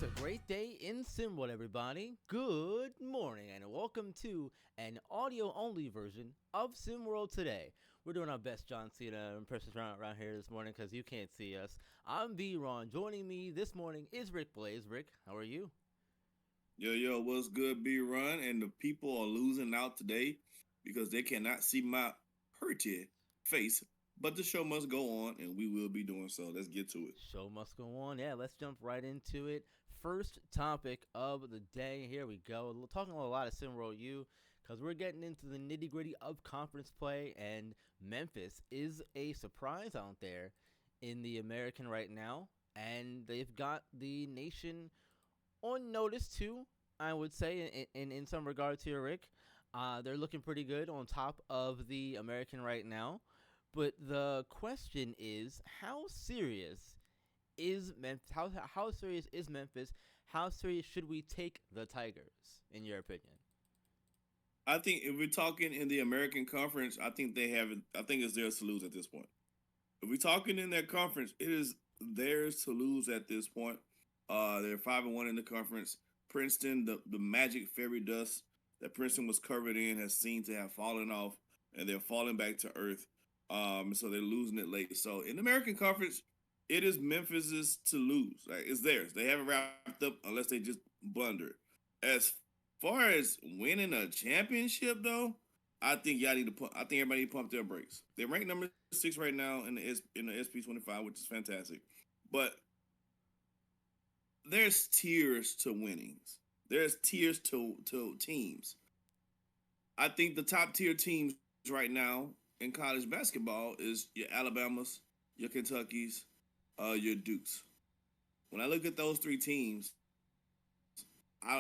a great day in SimWorld, everybody. Good morning, and welcome to an audio-only version of SimWorld today. We're doing our best John Cena impersonation around here this morning because you can't see us. I'm B-Ron. Joining me this morning is Rick Blaze. Rick, how are you? Yo, what's good, B-Run? And the people are losing out today because they cannot see my pretty face. But the show must go on, and we will be doing so. Let's get to it. Show must go on. Yeah, let's jump right into it. First topic of the day. Here we go. We're talking a lot of SimWorld U because we're getting into the nitty-gritty of conference play, and Memphis is a surprise out there in the American right now, and they've got the nation on notice too, I would say, in some regards here, Rick. They're looking pretty good on top of the American right now. But the question is, how serious is Memphis? How serious is Memphis? How serious should we take the Tigers, in your opinion? I think if we're talking in the American Conference, I think they have. I think it's theirs to lose at this point. If we're talking in that conference, it is theirs to lose at this point. They're 5-1 in the conference. Princeton, the magic fairy dust that Princeton was covered in, has seemed to have fallen off, and they're falling back to earth. So they're losing it late. So in the American Conference, it is Memphis's to lose. Like, it's theirs. They haven't wrapped up unless they just blunder. As far as winning a championship, though, I think y'all need to pump. I think everybody need to pump their brakes. They're ranked number 6 right now in the SP25, which is fantastic. But there's tiers to winnings. There's tiers to teams. I think the top tier teams right now in college basketball is your Alabamas, your Kentuckys, your Dukes. When I look at those three teams,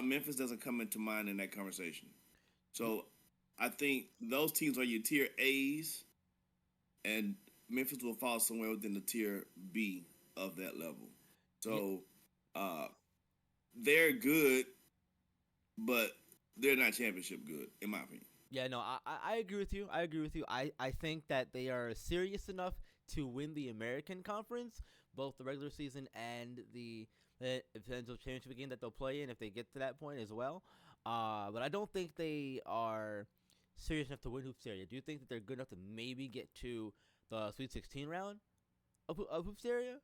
Memphis doesn't come into mind in that conversation. So I think those teams are your tier A's, and Memphis will fall somewhere within the tier B of that level. So they're good, but they're not championship good, in my opinion. Yeah, no, I agree with you. I think that they are serious enough to win the American Conference, both the regular season and the potential championship game that they'll play in if they get to that point as well. But I don't think they are serious enough to win Hoops Area. Do you think that they're good enough to maybe get to the Sweet 16 round of Hoops Area?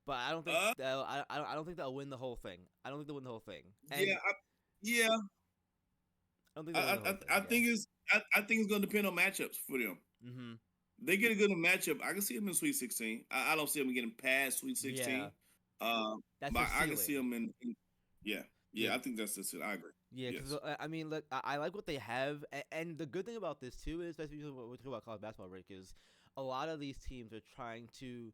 But I don't think I don't think they'll win the whole thing. I don't think they'll win the whole thing. And Yeah. I don't think they'll win the whole thing. I think it's going to depend on matchups for them. Mm-hmm. They get a good matchup. I can see them in Sweet 16. I don't see them getting past Sweet 16. Yeah. That's but I can ceiling. see them in yeah. I think that's the I agree. Yeah, because I mean, look, I like what they have, and the good thing about this too is, especially when we talk about college basketball, Rick, is a lot of these teams are trying to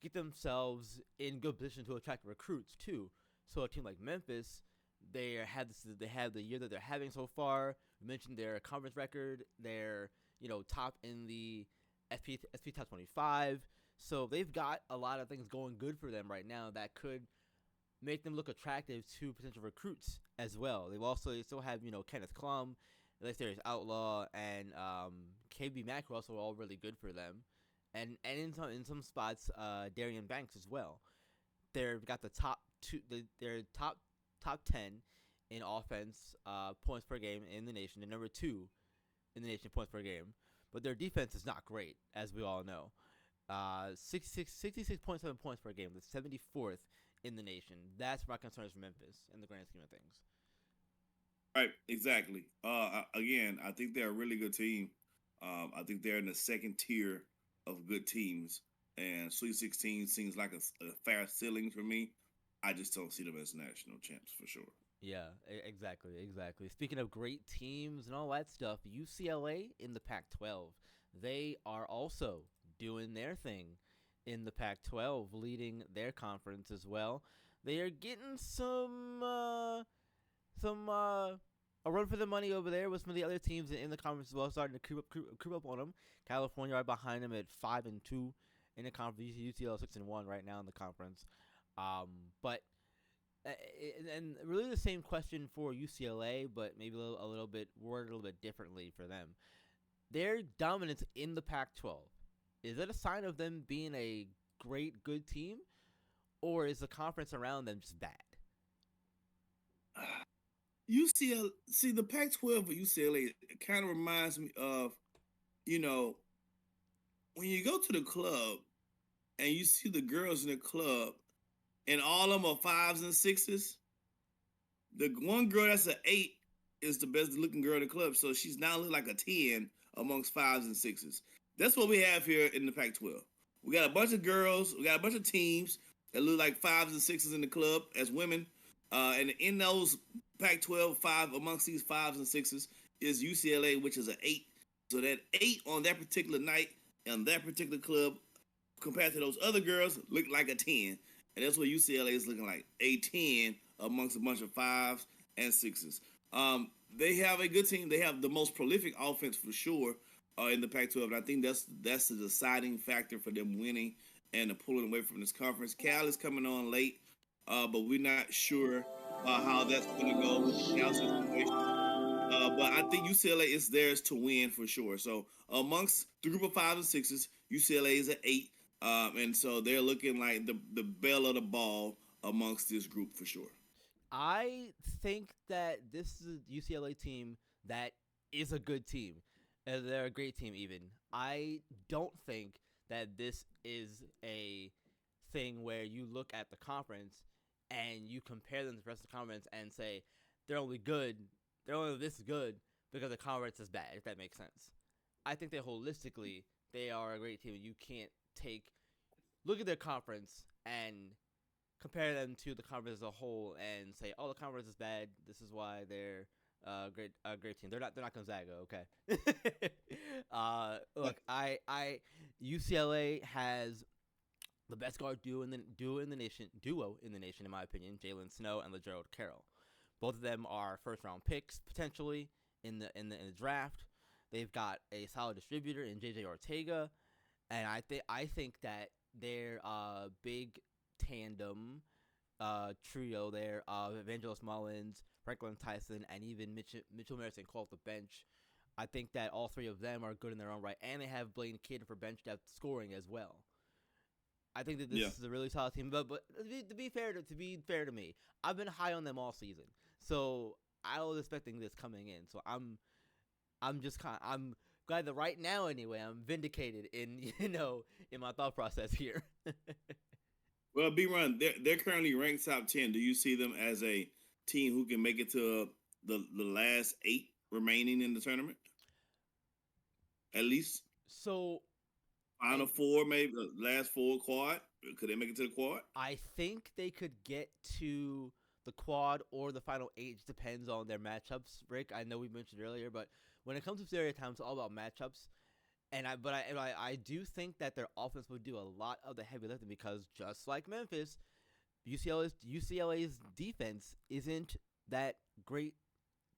get themselves in good position to attract recruits too. So a team like Memphis, they have the year that they're having so far. We mentioned their conference record. They're top in the SP top 25. So they've got a lot of things going good for them right now that could make them look attractive to potential recruits as well. They still have Kenneth Klum, Lestarius Outlaw, and KB Mack, who are also all really good for them, and in some spots Darian Banks as well. They've got the top two. They're top 10 in offense points per game in the nation. They're number 2 in the nation points per game, but their defense is not great, as we all know. 66.7 points per game. That's 74th in the nation. That's my concerns for Memphis in the grand scheme of things. Right, exactly. Again, I think they're a really good team. I think they're in the second tier of good teams, and Sweet 16 seems like a fair ceiling for me. I just don't see them as national champs for sure. Yeah, exactly. Speaking of great teams and all that stuff, UCLA in the Pac-12, they are also doing their thing in the Pac-12, leading their conference as well. They are getting a run for the money over there with some of the other teams in the conference as well, starting to creep up on them. California right behind them at 5-2 in the conference. UCLA 6-1 right now in the conference. But and really the same question for UCLA, but maybe a little bit worded a little bit differently for them. Their dominance in the Pac-12, is that a sign of them being a great, good team? or is the conference around them just bad? UCLA, see the Pac-12 for UCLA kind of reminds me of, you know, when you go to the club and you see the girls in the club and all of them are fives and sixes. The one girl that's an eight is the best looking girl in the club, so she's now look like a 10 amongst fives and sixes. That's what we have here in the Pac-12. We got a bunch of girls, we got a bunch of teams that look like fives and sixes in the club as women. And in those Pac-12 five amongst these fives and sixes is UCLA, which is an eight. So that eight on that particular night in that particular club compared to those other girls look like a 10. And that's what UCLA is looking like, a 10 amongst a bunch of fives and sixes. They have a good team. They have the most prolific offense for sure in the Pac-12. And I think that's the deciding factor for them winning and pulling away from this conference. Cal is coming on late, but we're not sure how that's going to go with the Cal situation. But I think UCLA is theirs to win for sure. So amongst the group of fives and sixes, UCLA is an eight. And so they're looking like the belle of the ball amongst this group for sure. I think that this is a UCLA team that is a good team. They're a great team, even. I don't think that this is a thing where you look at the conference and you compare them to the rest of the conference and say they're only good, they're only this good because the conference is bad, if that makes sense. I think that holistically, they are a great team. You can't look at their conference and compare them to the conference as a whole and say, "Oh, the conference is bad. This is why they're great team." They're not Gonzaga, okay? Look, UCLA has the best guard duo in the nation, in my opinion, Jalen Snow and LaGerald Carroll. Both of them are first round picks potentially in the draft. They've got a solid distributor in JJ Ortega, and I think that their big tandem trio there of Evangelist Mullins, Franklin Tyson, and even Mitchell Merson call off the bench. I think that all three of them are good in their own right, and they have Blaine Kidd for bench depth scoring as well. I think that this is a really solid team, but to be fair to me, I've been high on them all season, so I was expecting this coming in. So I'm glad that right now anyway I'm vindicated in in my thought process here. Well, B-Run, they're currently ranked top 10. Do you see them as a team who can make it to the last 8 remaining in the tournament? At least? So Final 4, maybe the last 4 quad? Could they make it to the quad? I think they could get to the quad or the final 8. It depends on their matchups, Rick. I know we mentioned earlier, but when it comes to series time, it's all about matchups. And I do think that their offense would do a lot of the heavy lifting because just like Memphis, UCLA's defense isn't that great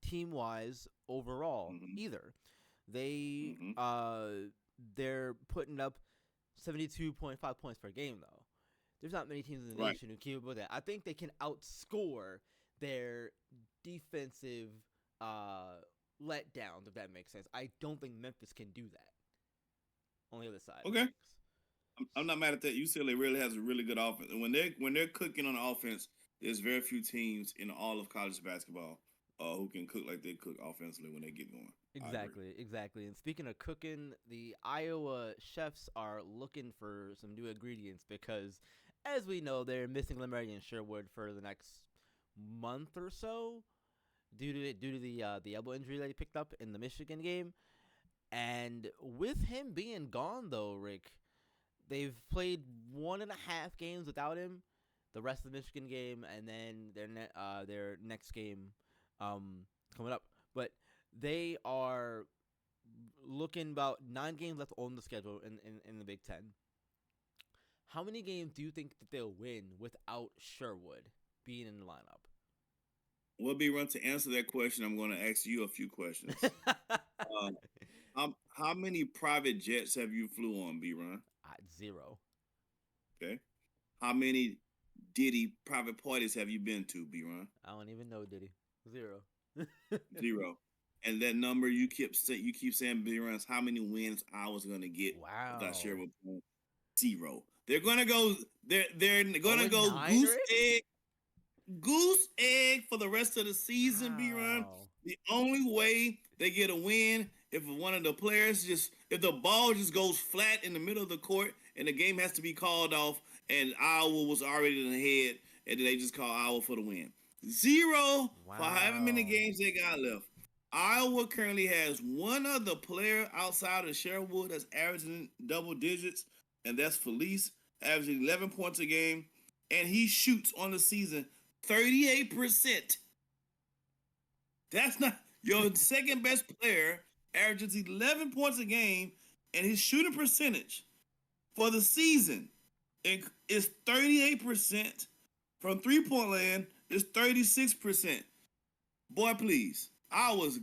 team wise overall either. They're putting up 72.5 points per game though. There's not many teams in the nation who keep up with that. I think they can outscore their defensive letdowns, if that makes sense. I don't think Memphis can do that. On the other side. Okay. I'm not mad at that. UCLA really has a really good offense. And when they're cooking on offense, there's very few teams in all of college basketball who can cook like they cook offensively when they get going. Exactly. And speaking of cooking, the Iowa chefs are looking for some new ingredients because, as we know, they're missing Limerick and Sherwood for the next month or so due to the elbow injury that he picked up in the Michigan game. And with him being gone, though, Rick, they've played 1.5 games without him. The rest of the Michigan game, and then their next game coming up. But they are looking about 9 games left on the schedule in the Big Ten. How many games do you think that they'll win without Sherwood being in the lineup? Well, B-Run, to answer that question, I'm going to ask you a few questions. How many private jets have you flew on, B-Run? 0. Okay. How many Diddy private parties have you been to, B-Run? I don't even know Diddy. 0. 0. And that number you keep saying, B-Run, how many wins I was going to get wow. without Sherwood? 0. They're gonna go. They're gonna go 0-9, Rick? goose egg for the rest of the season. Be run. Wow. The only way they get a win if one of the players if the ball just goes flat in the middle of the court and the game has to be called off and Iowa was already in the head and then they just call Iowa for the win. 0 for however many Wow. games they got left. Iowa currently has one other player outside of Sherwood that's averaging double digits, and that's Felice, averaging 11 points a game, and he shoots on the season 38%. That's not your second best player, averages 11 points a game, and his shooting percentage for the season is 38%. From 3-point land is 36%. Boy, please. I was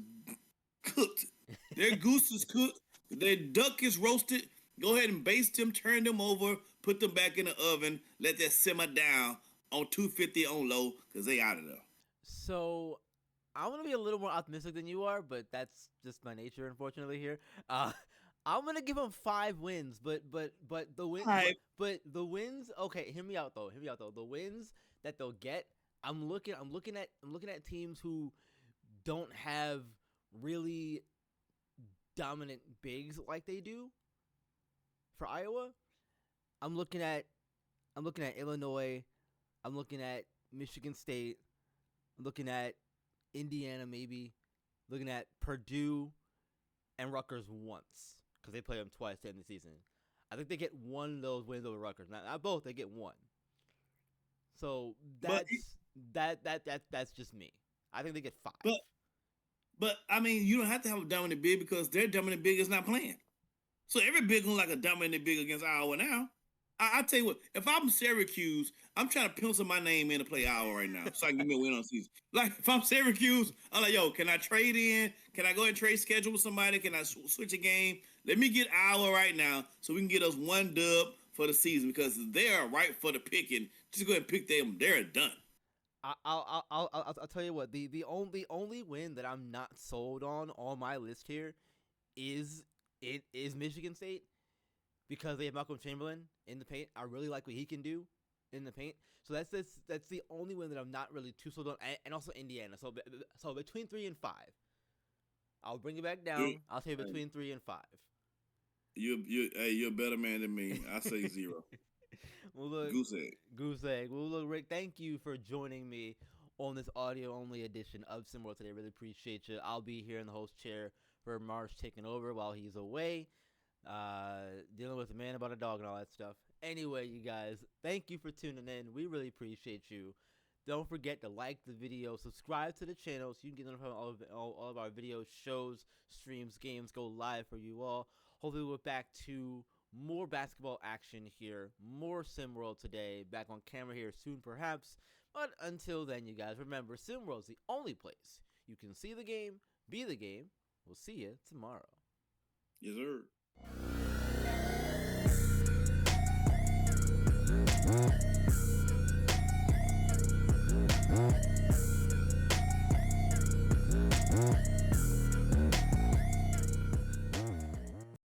cooked. Their goose is cooked. Their duck is roasted. Go ahead and baste them, turn them over, put them back in the oven, let that simmer down on 250 on low, because they out of there. So I'm gonna be a little more optimistic than you are, but that's just my nature, unfortunately. Here, uh, I'm gonna give them 5 wins, but the win, Right. but the wins. Okay, hear me out though. Hear me out though. The wins that they'll get, I'm looking at teams who don't have really dominant bigs like they do for Iowa. I'm looking at I'm looking at Illinois. I'm looking at Michigan State. I'm looking at Indiana, maybe looking at Purdue and Rutgers once because they play them twice in the season. I think they get one of those wins over Rutgers. Not both. They get one. So But that's just me. I think they get 5. but but I mean, you don't have to have a dominant big because their dominant big is not playing. So every big one like a dominant big against Iowa now. I tell you what, if I'm Syracuse, I'm trying to pencil my name in to play Iowa right now so I can give me a win on the season. Like, if I'm Syracuse, I'm like, yo, can I trade in? Can I go ahead and trade schedule with somebody? Can I switch a game? Let me get Iowa right now so we can get us one dub for the season because they are right for the picking. Just go ahead and pick them. They're done. I'll tell you what the only win that I'm not sold on my list here is it is Michigan State because they have Malcolm Chamberlain in the paint. I really like what he can do in the paint. So that's the only win that I'm not really too sold on, and also Indiana. So between 3 and 5, I'll bring it back You, down. I'll say between 3 and 5. you're a better man than me. I say 0. Well, look, Goose egg. Goose egg. Well, look, Rick. Thank you for joining me on this audio-only edition of SimWorld today. Really appreciate you. I'll be here in the host chair for Marsh taking over while he's away, dealing with a man about a dog and all that stuff. Anyway, you guys, thank you for tuning in. We really appreciate you. Don't forget to like the video, subscribe to the channel so you can get notified all of our videos, shows, streams, games go live for you all. Hopefully we're back to more basketball action here, more SimWorld today, back on camera here soon perhaps. But until then, you guys, remember, SimWorld's the only place you can see the game, be the game. We'll see you tomorrow. Yes, sir.